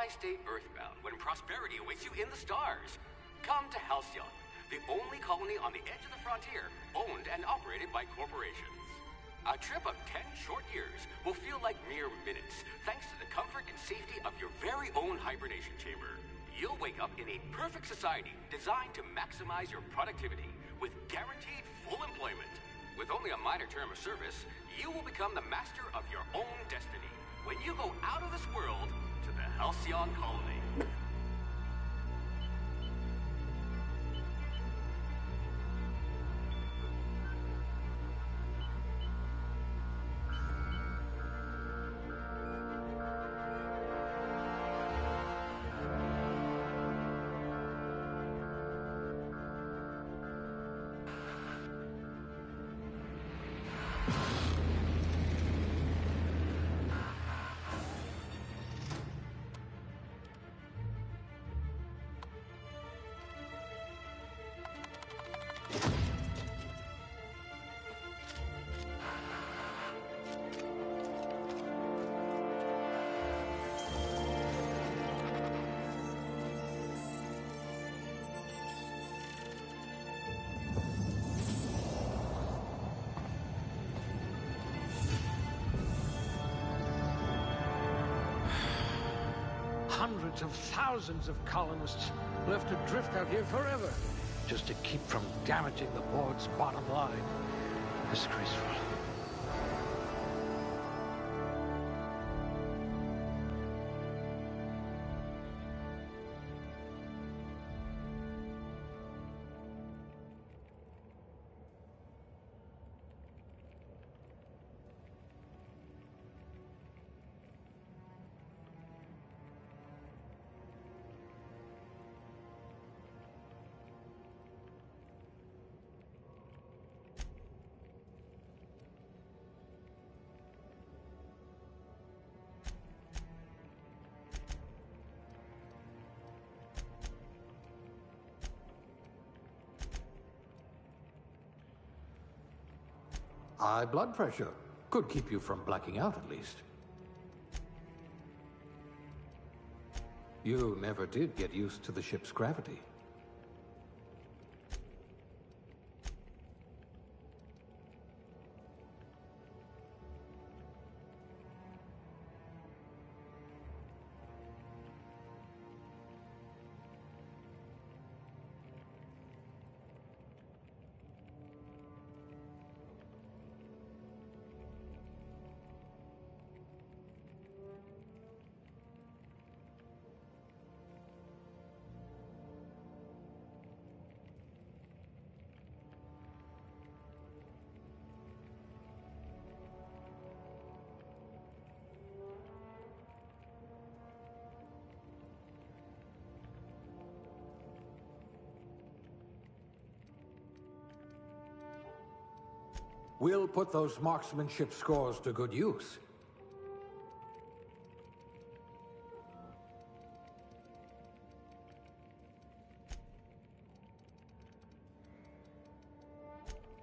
Why stay earthbound when prosperity awaits you in the stars? Come to Halcyon, the only colony on the edge of the frontier, owned and operated by corporations. A trip of 10 short years will feel like mere minutes, thanks to the comfort and safety of your very own hibernation chamber. You'll wake up in a perfect society designed to maximize your productivity with guaranteed full employment. With only a minor term of service, you will become the master of your own destiny when you go out of this world to the Halcyon colony. Hundreds of thousands of colonists left adrift out here forever, just to keep from damaging the board's bottom line. Disgraceful. High blood pressure. Could keep you from blacking out, at least. You never did get used to the ship's gravity. We'll put those marksmanship scores to good use.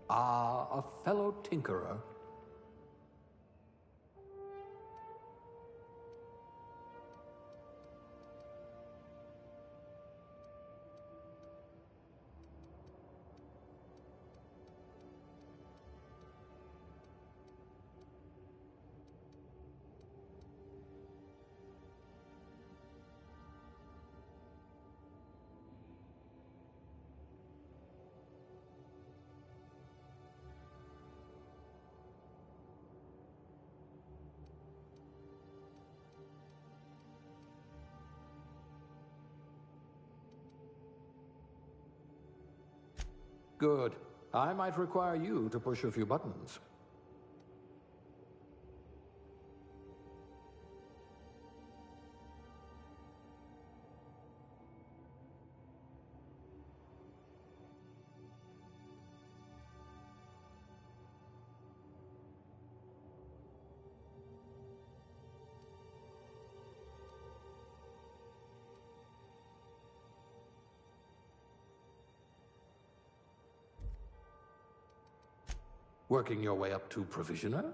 Ah, a fellow tinkerer. Good. I might require you to push a few buttons. Working your way up to provisioner?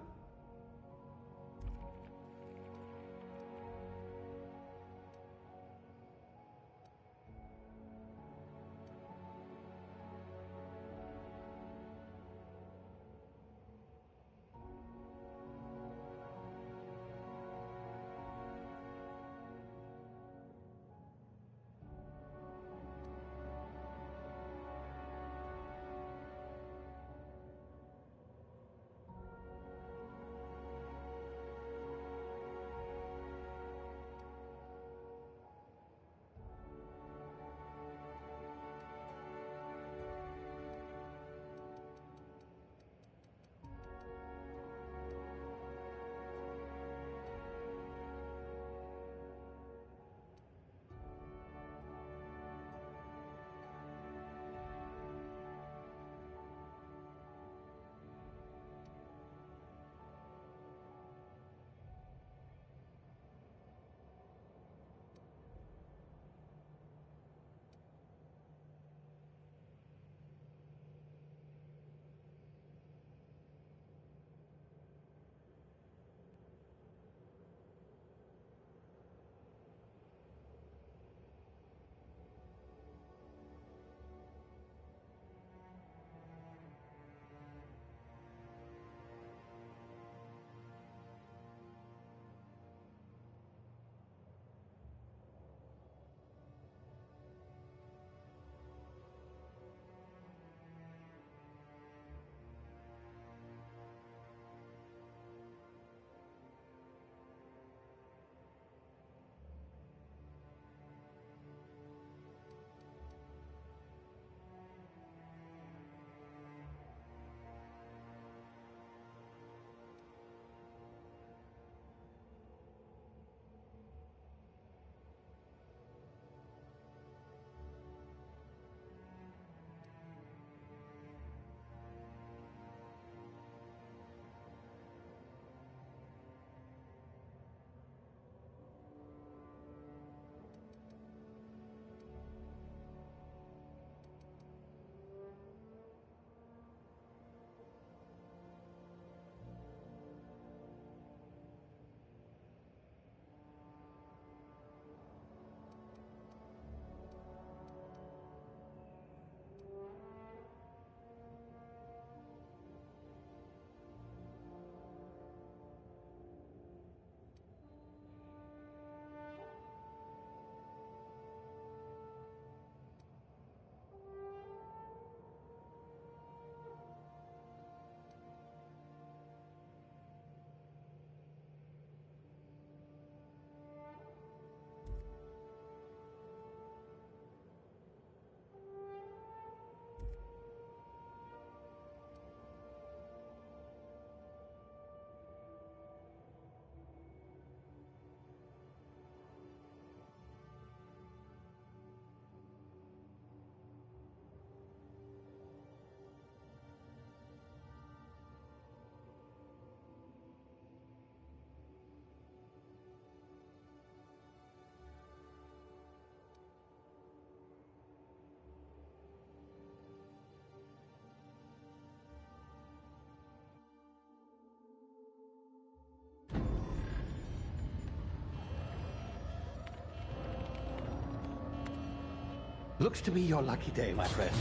Looks to be your lucky day, my friend.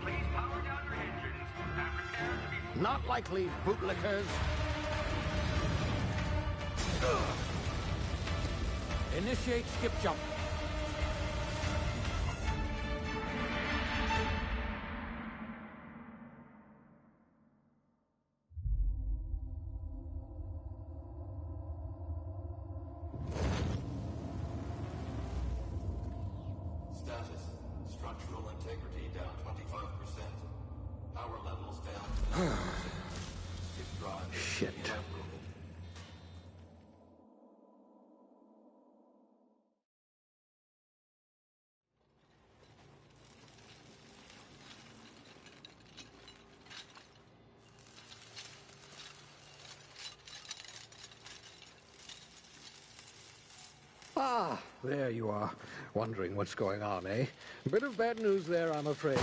Please power down your engines and prepare to be... Not likely, bootlickers. Initiate skip jump. Status. Structural integrity down 25%. Power levels down 10%. Skip drive. Shit. Ah, there you are. Wondering what's going on, eh? Bit of bad news there, I'm afraid.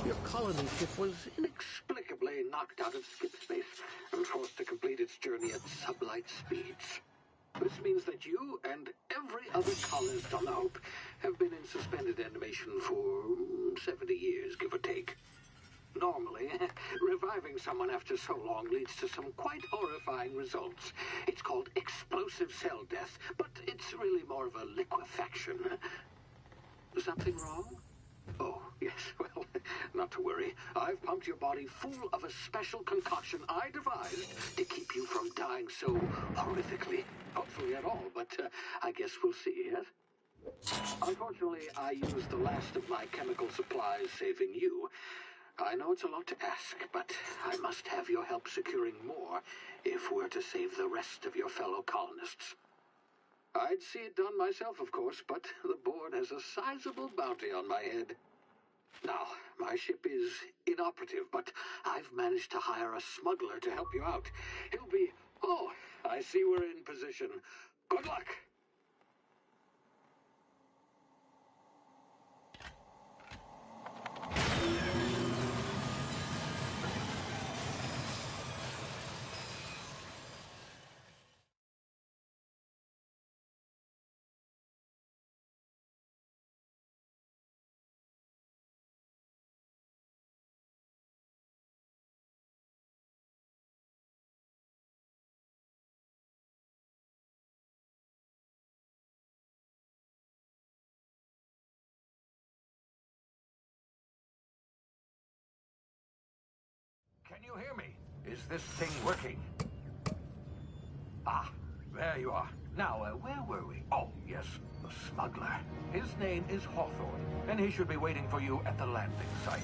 Your colony ship was inexplicably knocked out of skip space and forced to complete its journey at sublight speeds. This means that you and every other colonist on the Hope have been in suspended animation for 70 years, give or take. Normally, reviving someone after so long leads to some quite horrifying results. It's called explosive cell death, but it's really more of a liquefaction. Something wrong? Oh, yes, well, not to worry. I've pumped your body full of a special concoction I devised to keep you from dying so horrifically. Hopefully at all, but I guess we'll see, yes? Unfortunately, I used the last of my chemical supplies saving you. I know it's a lot to ask, but I must have your help securing more if we're to save the rest of your fellow colonists. I'd see it done myself, of course, but the board has a sizable bounty on my head. Now, my ship is inoperative, but I've managed to hire a smuggler to help you out. He'll be... Oh, I see we're in position. Good luck! Can you hear me? Is this thing working? Ah, there you are. Now, where were we? Oh, yes, the smuggler. His name is Hawthorne, and he should be waiting for you at the landing site.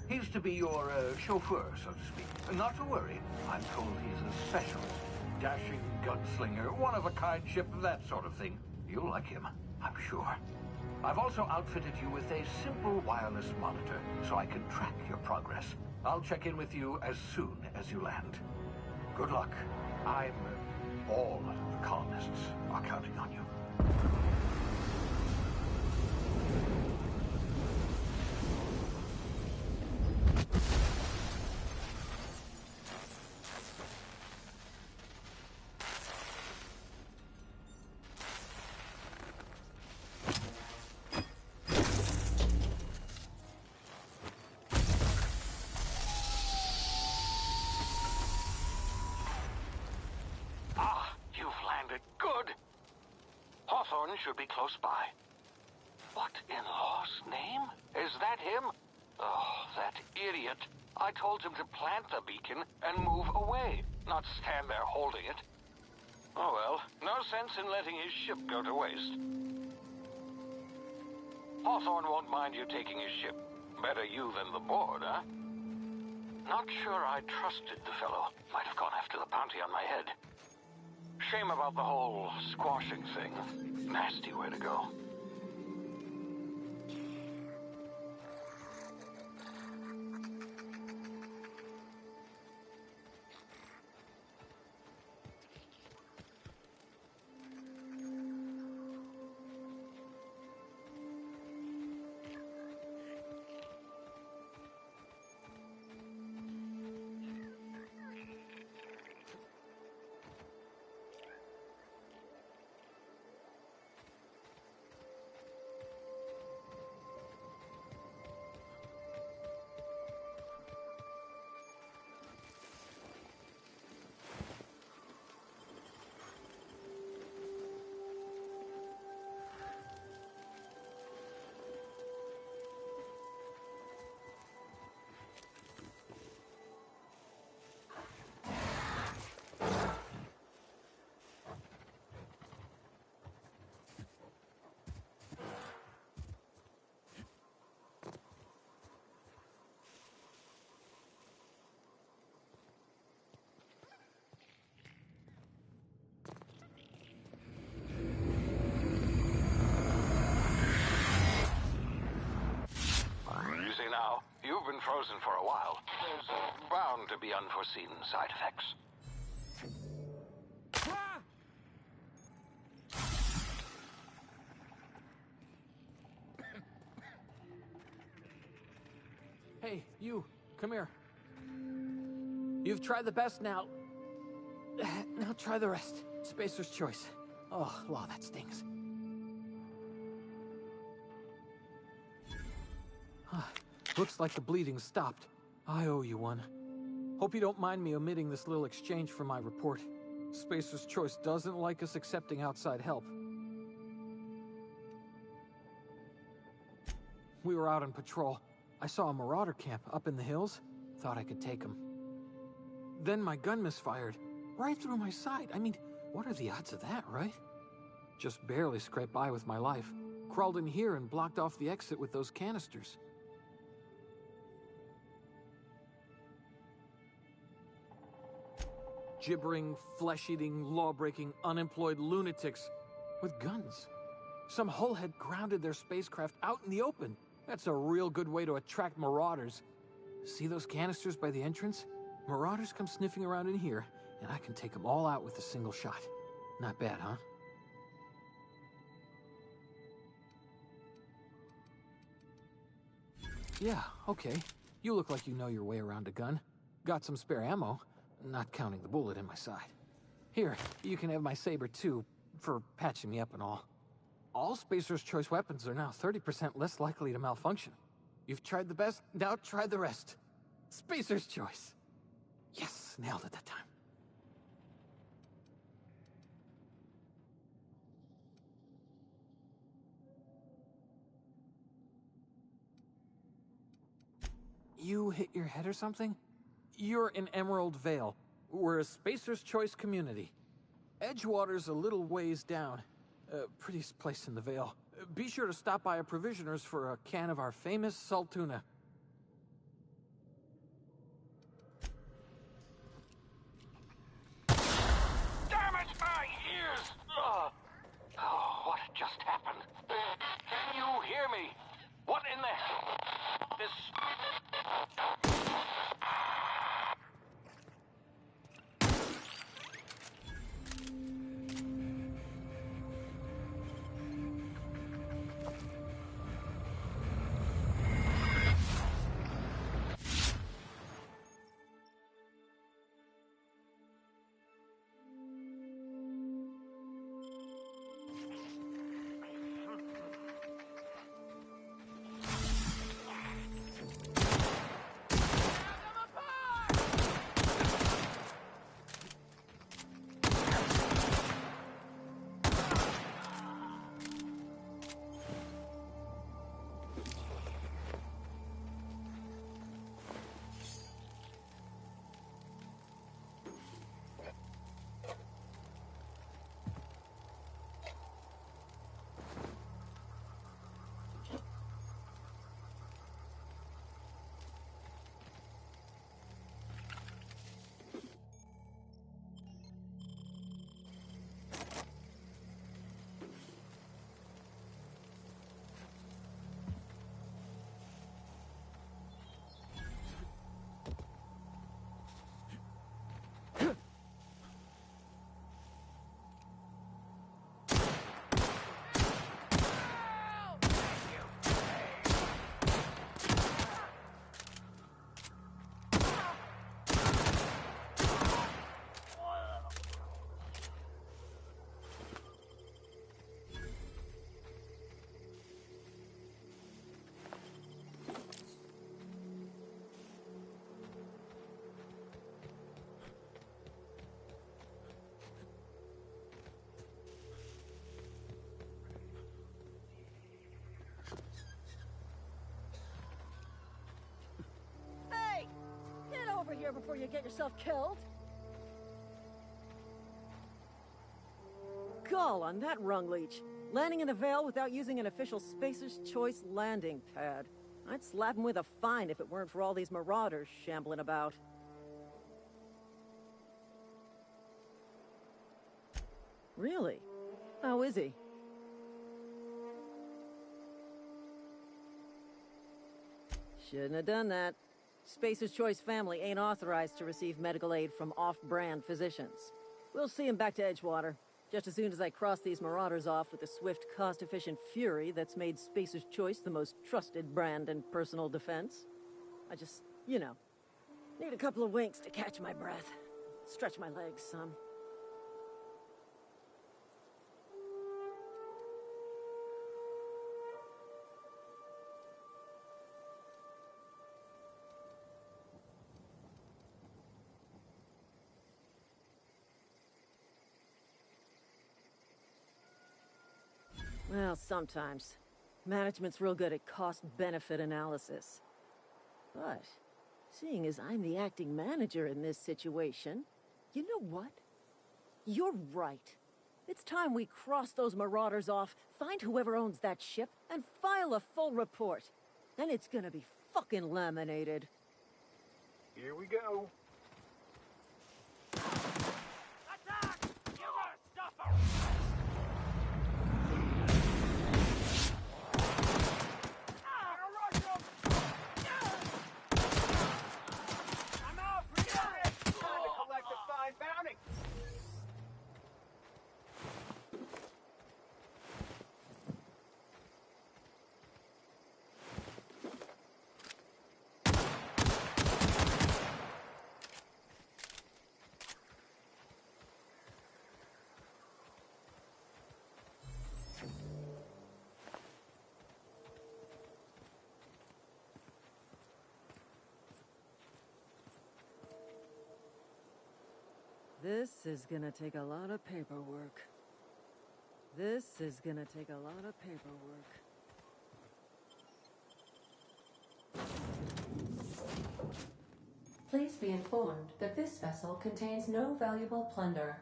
He's to be your chauffeur, so to speak. Not to worry. I'm told he's a specialist. Dashing gunslinger, one-of-a-kind ship, that sort of thing. You'll like him, I'm sure. I've also outfitted you with a simple wireless monitor, so I can track your progress. I'll check in with you as soon as you land. Good luck. All the colonists are counting on you. Hawthorne should be close by. What in law's name? Is that him? Oh, that idiot. I told him to plant the beacon and move away, not stand there holding it. Oh well, no sense in letting his ship go to waste. Hawthorne won't mind you taking his ship. Better you than the board, huh? Not sure I trusted the fellow. Might have gone after the bounty on my head. Shame about the whole squashing thing. Nasty way to go. You've been frozen for a while. There's bound to be unforeseen side effects. Hey, you, come here. You've tried the best now. Now try the rest. Spacer's choice. Oh, law, that stings. Looks like the bleeding stopped. I owe you one. Hope you don't mind me omitting this little exchange from my report. Spacer's choice doesn't like us accepting outside help. We were out on patrol. I saw a marauder camp up in the hills. Thought I could take them. Then my gun misfired. Right through my side. I mean, what are the odds of that, right? Just barely scraped by with my life. Crawled in here and blocked off the exit with those canisters. Gibbering, flesh-eating, law-breaking, unemployed lunatics with guns. Some hullhead grounded their spacecraft out in the open. That's a real good way to attract marauders. See those canisters by the entrance? Marauders come sniffing around in here, and I can take them all out with a single shot. Not bad, huh? Yeah, okay. You look like you know your way around a gun. Got some spare ammo, not counting the bullet in my side. Here, you can have my saber too, for patching me up and all. All Spacer's Choice weapons are now 30% less likely to malfunction. You've tried the best, now try the rest. Spacer's Choice. Yes, nailed it that time. You hit your head or something? You're in Emerald Vale. We're a Spacer's Choice community. Edgewater's a little ways down. Prettiest place in the Vale. Be sure to stop by a provisioner's for a can of our famous salt tuna. Damn it, my ears! Oh, what just happened? Can you hear me? What in the... This... Here before you get yourself killed. Gall on that rung leech. Landing in the Vale without using an official Spacer's Choice landing pad. I'd slap him with a fine if it weren't for all these marauders shambling about. Really? How is he? Shouldn't have done that. Spacer's Choice family ain't authorized to receive medical aid from off-brand physicians. We'll see him back to Edgewater, just as soon as I cross these marauders off with the swift, cost-efficient fury that's made Spacer's Choice the most trusted brand in personal defense. I just, need a couple of winks to catch my breath. Stretch my legs some. Well, sometimes. Management's real good at cost-benefit analysis. But, seeing as I'm the acting manager in this situation, you know what? You're right. It's time we cross those marauders off, find whoever owns that ship, and file a full report. Then it's gonna be fucking laminated. Here we go. This is gonna take a lot of paperwork. This is gonna take a lot of paperwork. Please be informed that this vessel contains no valuable plunder.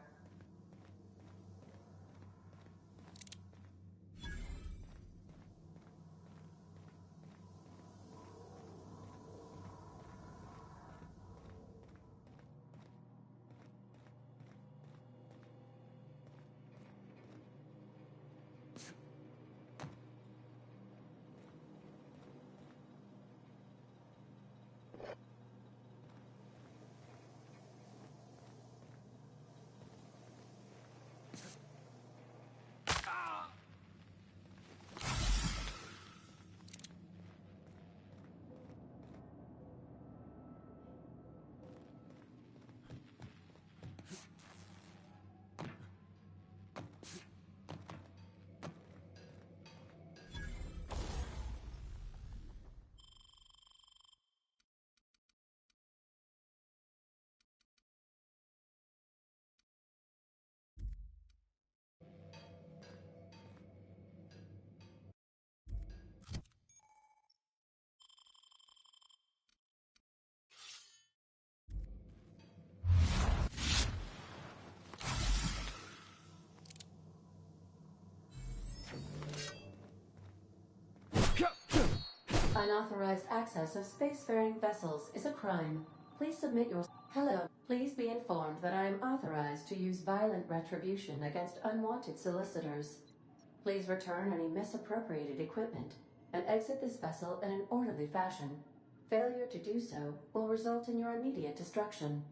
Unauthorized access of spacefaring vessels is a crime. Please submit your... Hello. Please be informed that I am authorized to use violent retribution against unwanted solicitors. Please return any misappropriated equipment and exit this vessel in an orderly fashion. Failure to do so will result in your immediate destruction.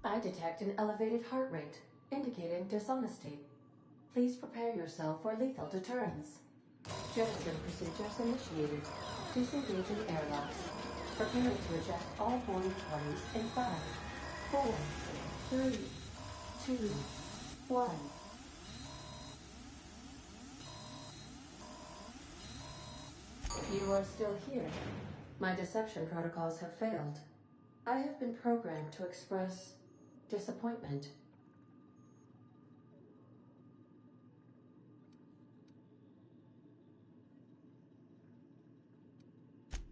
I detect an elevated heart rate, indicating dishonesty. Please prepare yourself for lethal deterrence. Jettison procedures initiated. Disengaging airlocks. Preparing to eject all boarding parties in 5, 4, 3, 2, 1. You are still here. My deception protocols have failed. I have been programmed to express disappointment.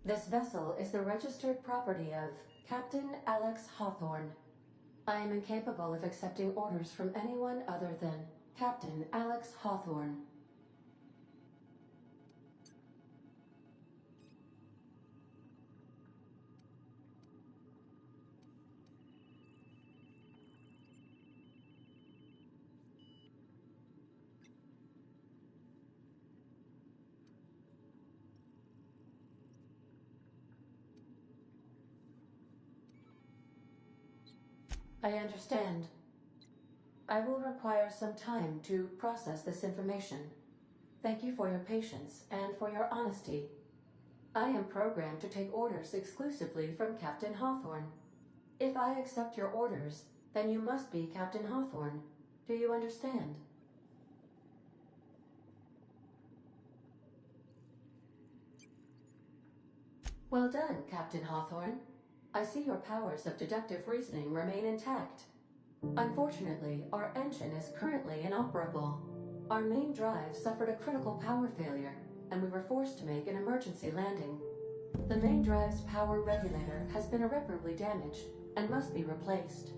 This vessel is the registered property of Captain Alex Hawthorne. I am incapable of accepting orders from anyone other than Captain Alex Hawthorne. I understand. I will require some time to process this information. Thank you for your patience and for your honesty. I am programmed to take orders exclusively from Captain Hawthorne. If I accept your orders, then you must be Captain Hawthorne. Do you understand? Well done, Captain Hawthorne. I see your powers of deductive reasoning remain intact. Unfortunately, our engine is currently inoperable. Our main drive suffered a critical power failure, and we were forced to make an emergency landing. The main drive's power regulator has been irreparably damaged and must be replaced.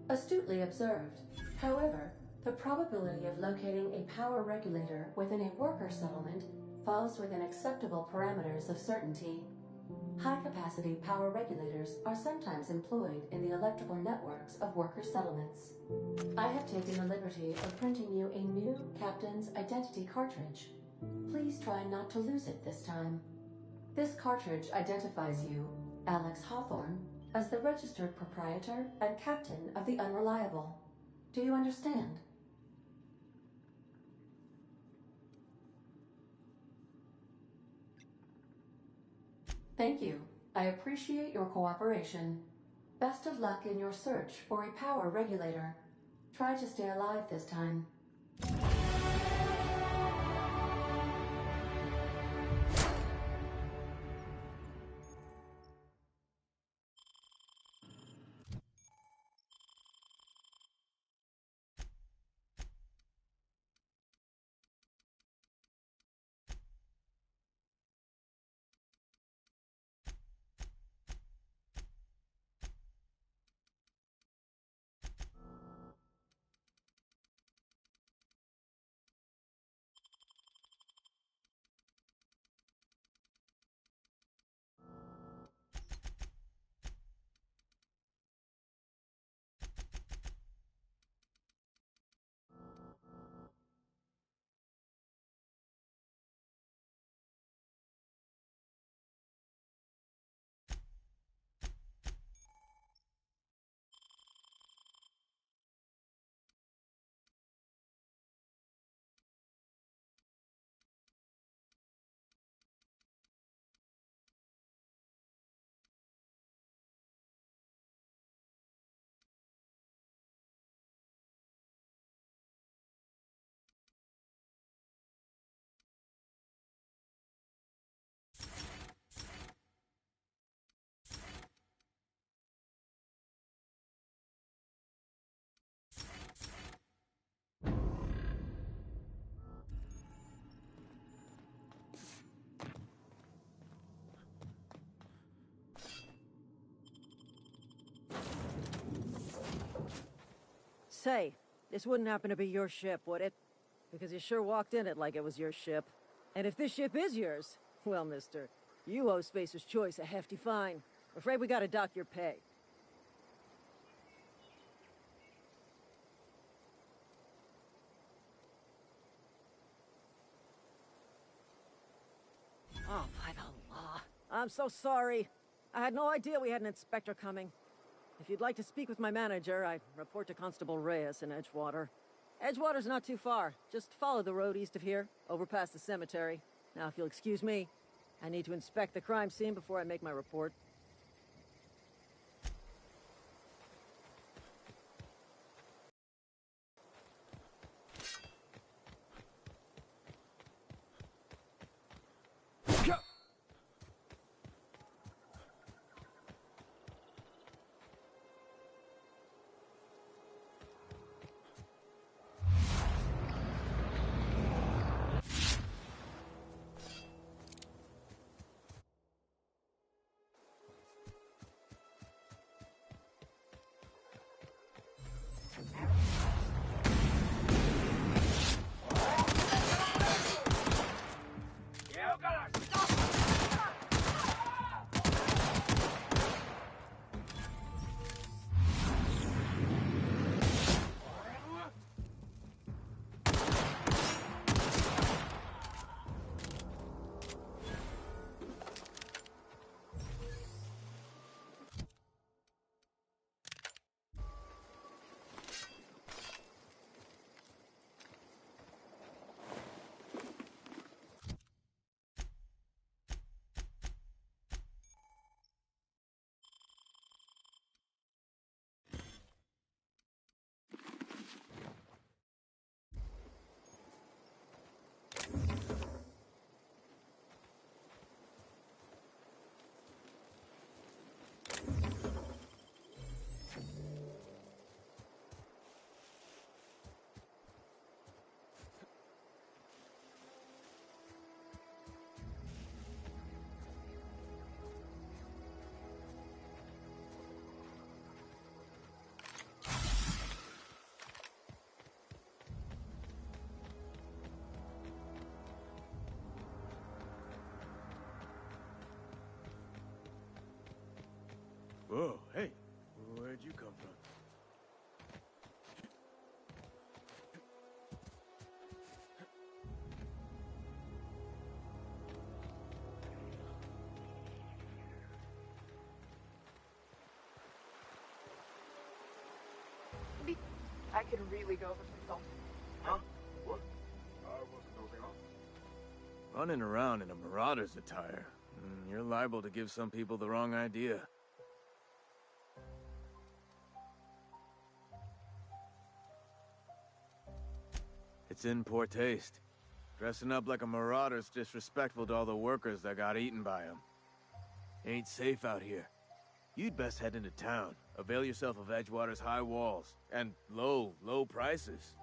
Astutely observed. However, the probability of locating a power regulator within a worker settlement falls within acceptable parameters of certainty. High-capacity power regulators are sometimes employed in the electrical networks of worker settlements. I have taken the liberty of printing you a new Captain's Identity cartridge. Please try not to lose it this time. This cartridge identifies you, Alex Hawthorne, as the registered proprietor and captain of the Unreliable. Do you understand? Thank you. I appreciate your cooperation. Best of luck in your search for a power regulator. Try to stay alive this time. Say, this wouldn't happen to be your ship, would it? Because you sure walked in it like it was your ship. And if this ship is yours, well, mister, you owe Spacer's Choice a hefty fine. Afraid we gotta dock your pay. Oh, by the law. I'm so sorry. I had no idea we had an inspector coming. If you'd like to speak with my manager, I report to Constable Reyes in Edgewater. Edgewater's not too far. Just follow the road east of here, over past the cemetery. Now, if you'll excuse me, I need to inspect the crime scene before I make my report. Whoa, hey, where'd you come from? I could really go over some salt. Huh? What? I wasn't dozing off. Running around in a marauder's attire. You're liable to give some people the wrong idea. It's in poor taste. Dressing up like a marauder's disrespectful to all the workers that got eaten by them. Ain't safe out here. You'd best head into town. Avail yourself of Edgewater's high walls. And low prices.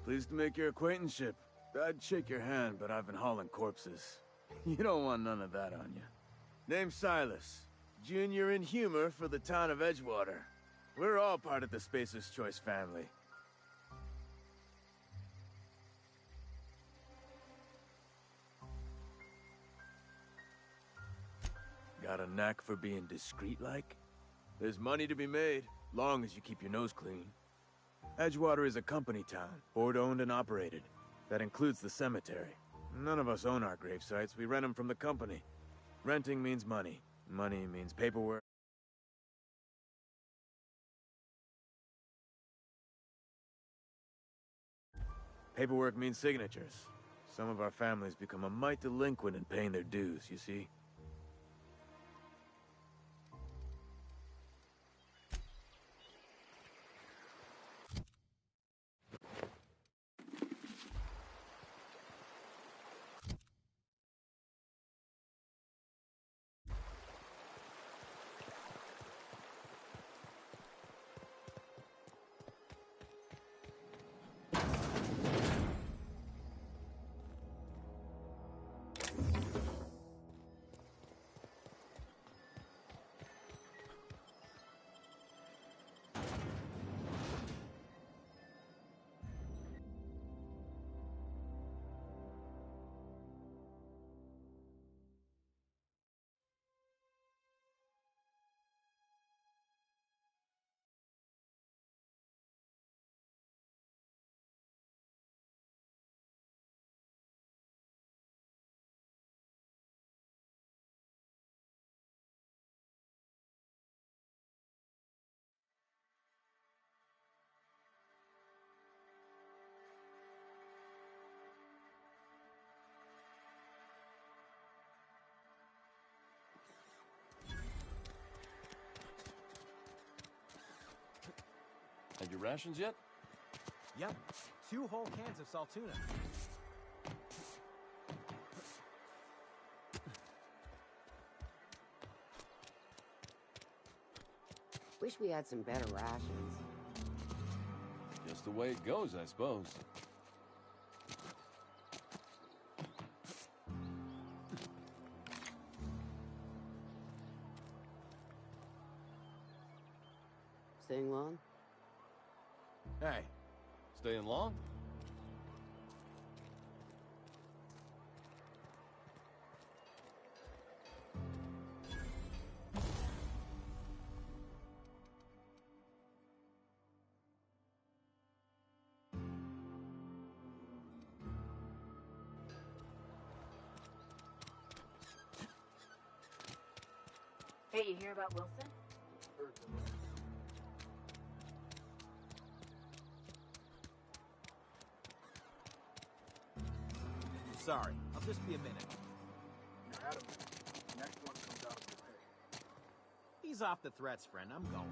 Pleased to make your acquaintanceship. I'd shake your hand, but I've been hauling corpses. You don't want none of that on you. Name's Silas. Junior in humor for the town of Edgewater. We're all part of the Spacer's Choice family. Got a knack for being discreet-like? There's money to be made, long as you keep your nose clean. Edgewater is a company town, board-owned and operated. That includes the cemetery. None of us own our grave sites, we rent them from the company. Renting means money. Money means paperwork. Paperwork means signatures. Some of our families become a mite delinquent in paying their dues, you see? Had your rations yet? Yep. 2 whole cans of salt tuna. Wish we had some better rations. Just the way it goes, I suppose. Staying long? Hey, staying long? Hey, you hear about Wilson? Sorry, I'll just be a minute. You had a minute. Next one comes out of your pay. Ease off the threats, friend. I'm going.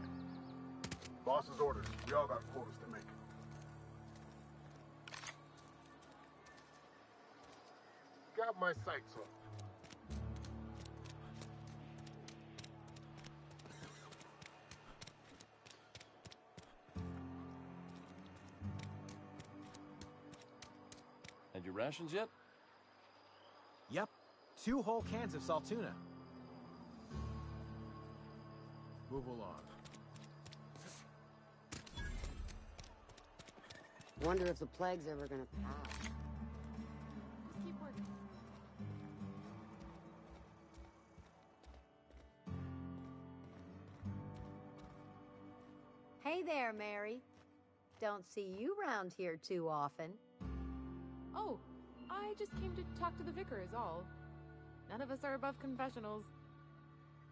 Boss's orders. We all got quotas to make. Got my sights on. Had your rations yet? Yep. 2 whole cans of salt tuna. Move along. Wonder if the plague's ever gonna pass. Just keep working. Hey there, Mary. Don't see you round here too often. Oh, I just came to talk to the vicar is all. None of us are above confessionals.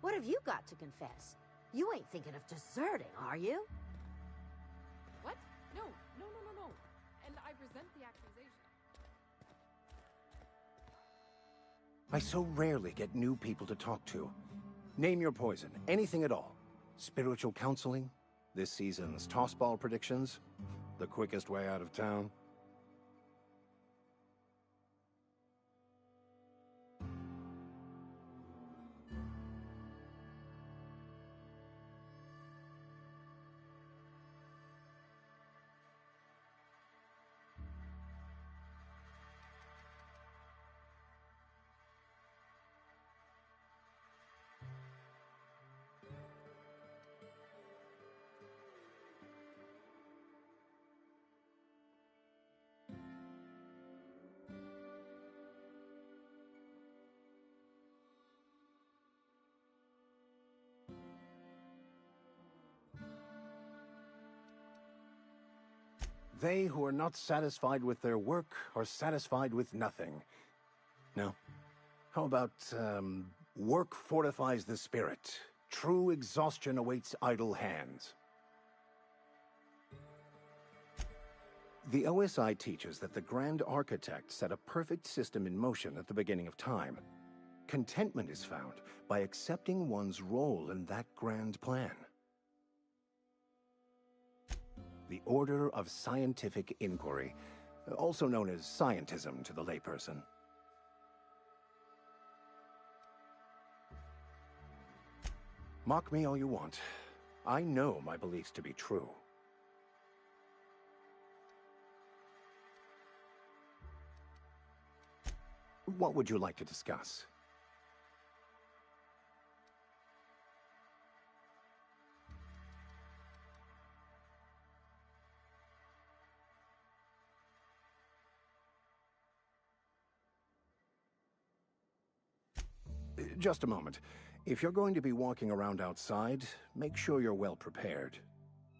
What have you got to confess? You ain't thinking of deserting, are you? What? No. And I resent the accusation. I so rarely get new people to talk to. Name your poison, anything at all. Spiritual counseling, this season's tossball predictions, the quickest way out of town. They who are not satisfied with their work are satisfied with nothing. No. How about, work fortifies the spirit. True exhaustion awaits idle hands. The OSI teaches that the Grand Architect set a perfect system in motion at the beginning of time. Contentment is found by accepting one's role in that grand plan. The Order of Scientific Inquiry, also known as scientism to the layperson. Mock me all you want. I know my beliefs to be true. What would you like to discuss? Just a moment. If you're going to be walking around outside, make sure you're well prepared.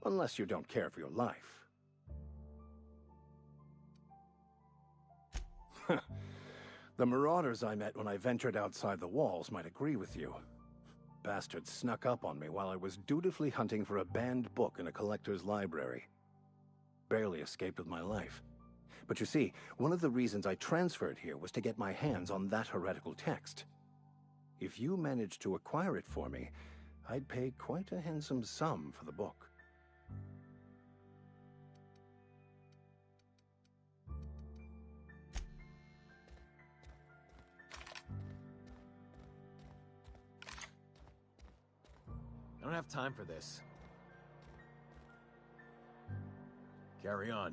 Unless you don't care for your life. The marauders I met when I ventured outside the walls might agree with you. Bastards snuck up on me while I was dutifully hunting for a banned book in a collector's library. Barely escaped with my life. But you see, one of the reasons I transferred here was to get my hands on that heretical text. If you managed to acquire it for me, I'd pay quite a handsome sum for the book. I don't have time for this. Carry on.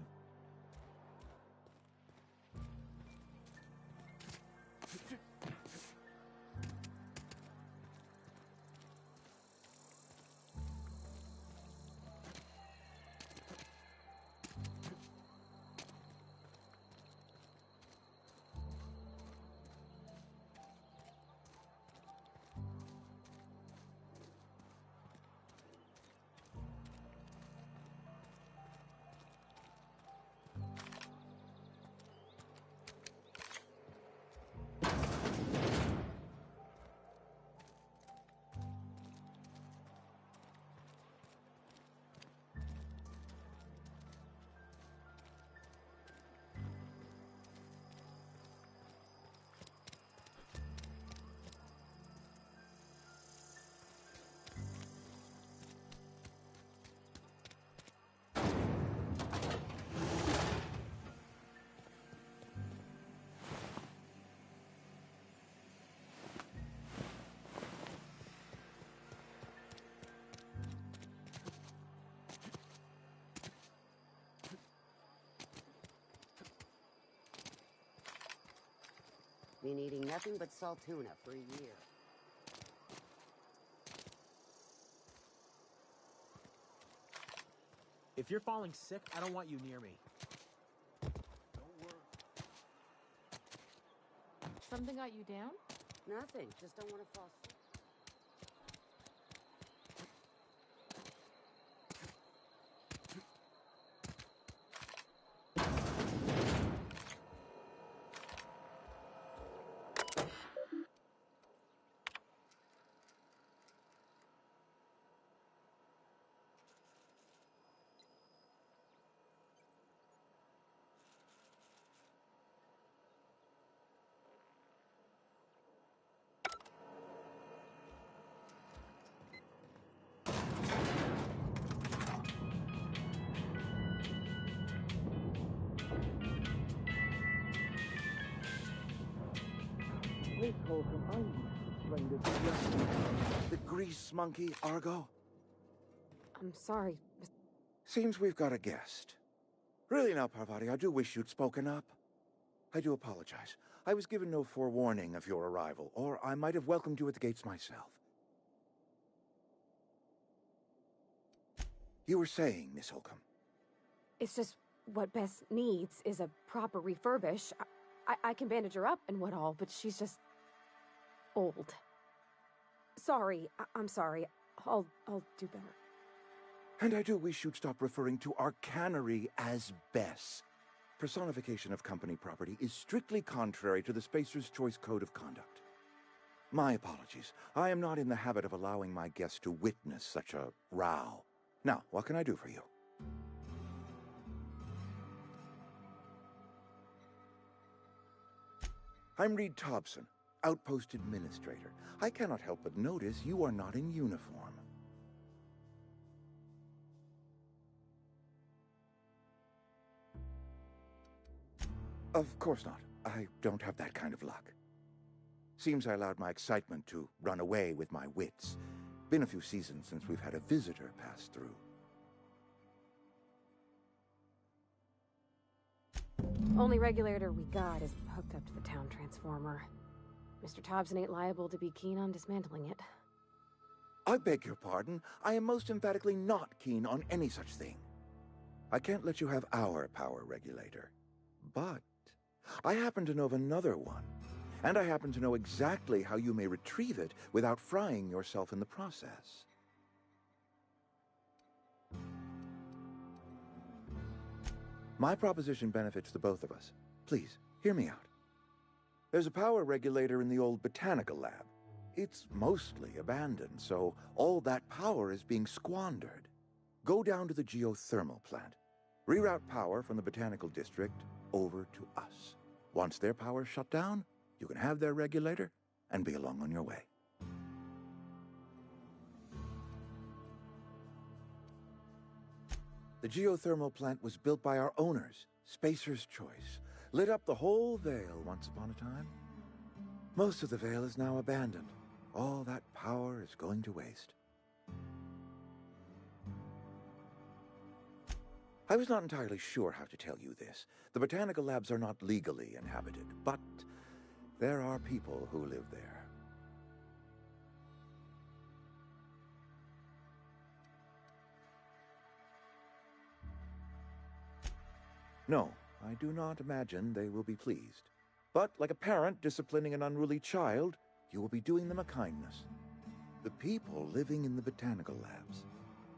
Been eating nothing but salt tuna for a year. If you're falling sick, I don't want you near me. Something got you down? Nothing. Just don't want to fall asleep. Wait, Holcomb, I'm trying to... The grease monkey, Argo? I'm sorry. Seems we've got a guest. Really now, Parvati, I do wish you'd spoken up. I do apologize. I was given no forewarning of your arrival, or I might have welcomed you at the gates myself. You were saying, Miss Holcomb. It's just what Bess needs is a proper refurbish. I can bandage her up and what all, but she's just... old. Sorry. I'm sorry. I'll do better. And I do wish you'd stop referring to our cannery as Bess. Personification of company property is strictly contrary to the Spacer's Choice Code of Conduct. My apologies. I am not in the habit of allowing my guests to witness such a row. Now, what can I do for you? I'm Reed Thompson, Outpost Administrator. I cannot help but notice you are not in uniform. Of course not. I don't have that kind of luck. Seems I allowed my excitement to run away with my wits. Been a few seasons since we've had a visitor pass through. Only regulator we got is hooked up to the town transformer. Mr. Thompson ain't liable to be keen on dismantling it. I beg your pardon. I am most emphatically not keen on any such thing. I can't let you have our power regulator. But I happen to know of another one. And I happen to know exactly how you may retrieve it without frying yourself in the process. My proposition benefits the both of us. Please, hear me out. There's a power regulator in the old botanical lab. It's mostly abandoned, so all that power is being squandered. Go down to the geothermal plant. Reroute power from the botanical district over to us. Once their power's shut down, you can have their regulator and be along on your way. The geothermal plant was built by our owners, Spacer's Choice. Lit up the whole Vale once upon a time. Most of the Vale is now abandoned. All that power is going to waste. I was not entirely sure how to tell you this. The botanical labs are not legally inhabited, but there are people who live there. No, I do not imagine they will be pleased. But like a parent disciplining an unruly child, you will be doing them a kindness. The people living in the botanical labs,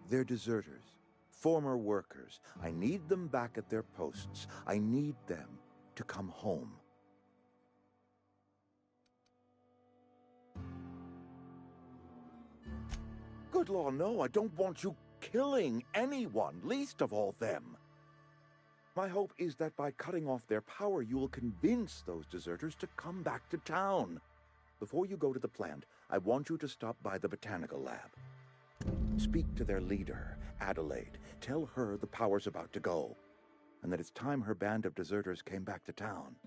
they're deserters, former workers. I need them back at their posts. I need them to come home. Good law, no, I don't want you killing anyone, least of all them. My hope is that by cutting off their power, you will convince those deserters to come back to town. Before you go to the plant, I want you to stop by the botanical lab. Speak to their leader, Adelaide. Tell her the power's about to go, and that it's time her band of deserters came back to town.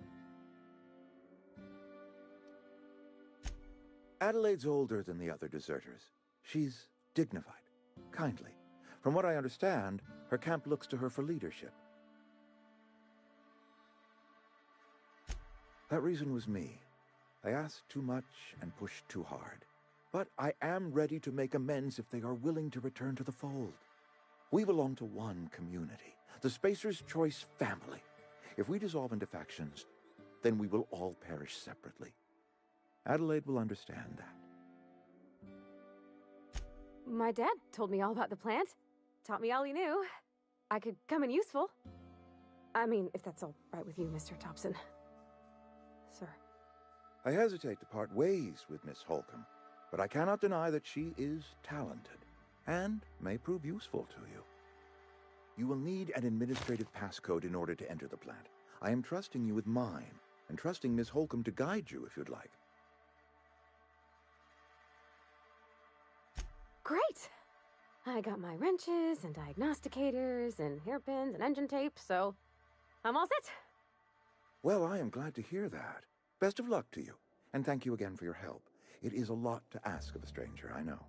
Adelaide's older than the other deserters. She's dignified, kindly. From what I understand, her camp looks to her for leadership. That reason was me. I asked too much and pushed too hard. But I am ready to make amends if they are willing to return to the fold. We belong to one community, the Spacer's Choice family. If we dissolve into factions, then we will all perish separately. Adelaide will understand that. My dad told me all about the plant. Taught me all he knew. I could come in useful. I mean, if that's all right with you, Mr. Thompson. Sir. I hesitate to part ways with Miss Holcomb, but I cannot deny that she is talented and may prove useful to you. You will need an administrative passcode in order to enter the plant. I am trusting you with mine, and trusting Miss Holcomb to guide you if you'd like. Great! I got my wrenches and diagnosticators and hairpins and engine tape, so I'm all set. Well, I am glad to hear that. Best of luck to you, and thank you again for your help. It is a lot to ask of a stranger, I know.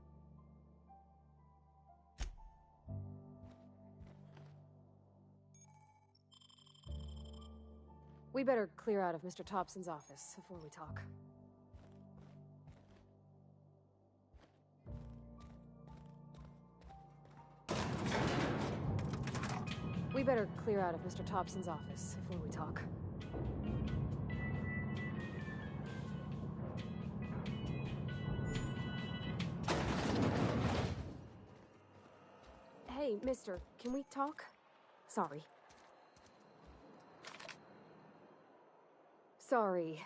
We better clear out of Mr. Thompson's office before we talk. We better clear out of Mr. Thompson's office before we talk. Hey, mister, can we talk? Sorry. Sorry.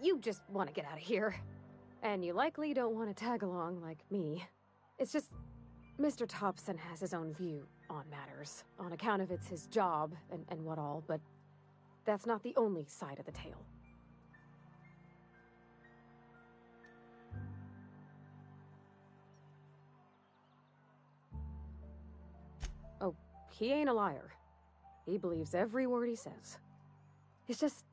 You just want to get out of here. And you likely don't want to tag along like me. It's just, Mr. Thompson has his own view on matters, on account of it's his job and what all, but that's not the only side of the tale. Oh, he ain't a liar. He believes every word he says. It's just,